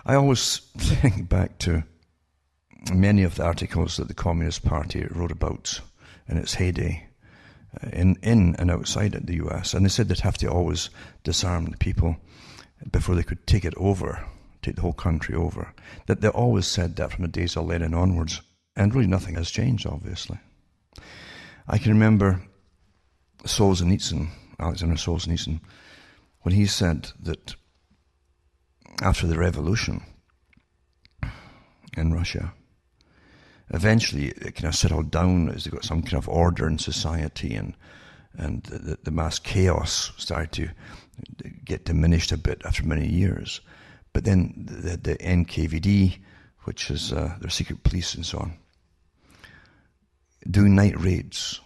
I always think back to many of the articles that the Communist Party wrote about in its heyday, in and outside the US, and they said they'd have to always disarm the people before they could take it over, take the whole country over. That they always said that from the days of Lenin onwards, and really nothing has changed, obviously. I can remember Solzhenitsyn, Alexander Solzhenitsyn, when he said that after the revolution in Russia, eventually it kind of settled down as they got some kind of order in society, and the mass chaos started to get diminished a bit after many years. But then the NKVD, which is their secret police and so on, doing night raids,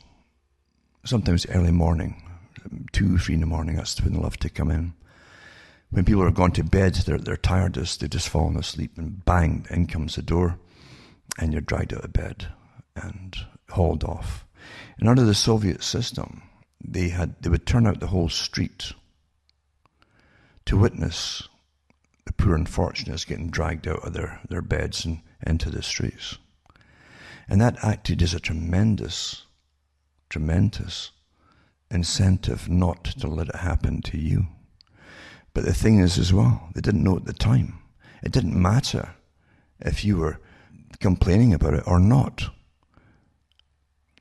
sometimes early morning, 2, 3 in the morning, that's when they love to come in. When people are gone to bed, they're tiredest, they've just fallen asleep, and bang, in comes the door, and you're dragged out of bed and hauled off. And under the Soviet system, they would turn out the whole street to witness the poor unfortunates getting dragged out of their beds and into the streets. And that acted as a tremendous incentive not to let it happen to you. But the thing is as well, they didn't know at the time. It didn't matter if you were complaining about it or not.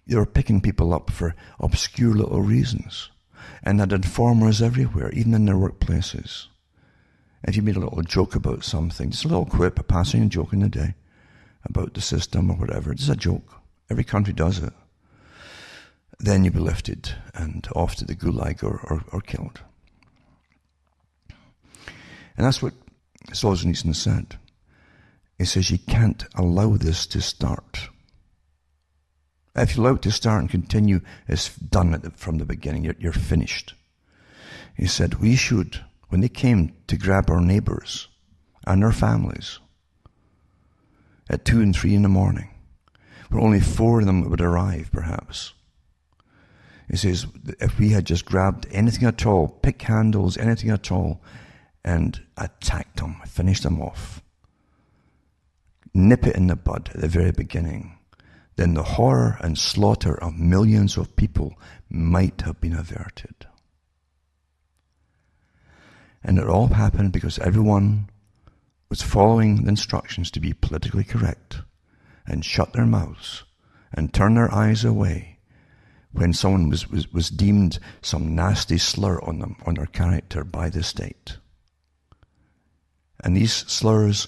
They were picking people up for obscure little reasons, and had informers everywhere, even in their workplaces. If you made a little joke about something, just a little quip, a passing joke in the day about the system or whatever, it's a joke. Every country does it. Then you'll be lifted and off to the gulag or killed. And that's what Solzhenitsyn said. He says you can't allow this to start. If you allow it to start and continue, it's done from the beginning. You're finished. He said we should, when they came to grab our neighbors and their families at 2 and 3 in the morning, where only 4 of them would arrive perhaps. He says if we had just grabbed anything at all, pick handles, anything at all, and attacked them, finished them off, nip it in the bud at the very beginning, then the horror and slaughter of millions of people might have been averted. And it all happened because everyone was following the instructions to be politically correct and shut their mouths and turn their eyes away when someone was deemed some nasty slur on them, on their character by the state. And these slurs,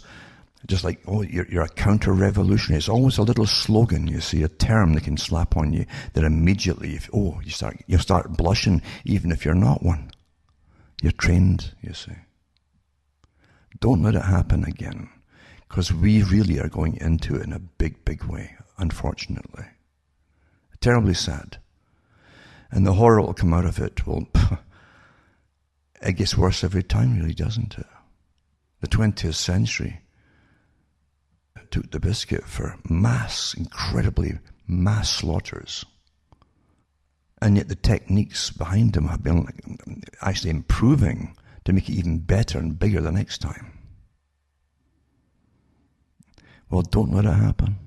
just like, oh, you're a counter-revolutionary. It's always a little slogan, you see, a term they can slap on you that immediately, you start blushing even if you're not one. You're trained, you see. Don't let it happen again, because we really are going into it in a big, big way, unfortunately. Terribly sad. And the horror will come out of it. Well, it gets worse every time, really, doesn't it? The 20th century took the biscuit for incredibly mass slaughters. And yet the techniques behind them have been actually improving to make it even better and bigger the next time. Well, don't let it happen.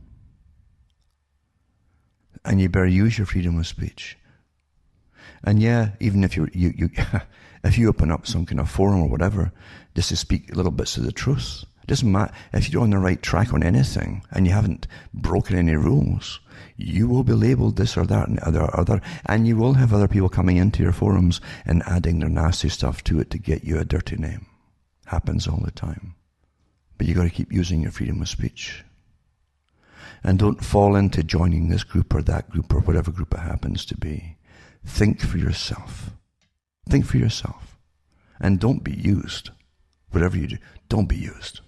And you better use your freedom of speech. And yeah, even if you if you open up some kind of forum or whatever, just to speak little bits of the truth, it doesn't matter. If you're on the right track on anything and you haven't broken any rules, you will be labeled this or that and other, and you will have other people coming into your forums and adding their nasty stuff to it to get you a dirty name. Happens all the time. But you got to keep using your freedom of speech. And don't fall into joining this group or that group or whatever group it happens to be. Think for yourself. Think for yourself. And don't be used. Whatever you do, don't be used.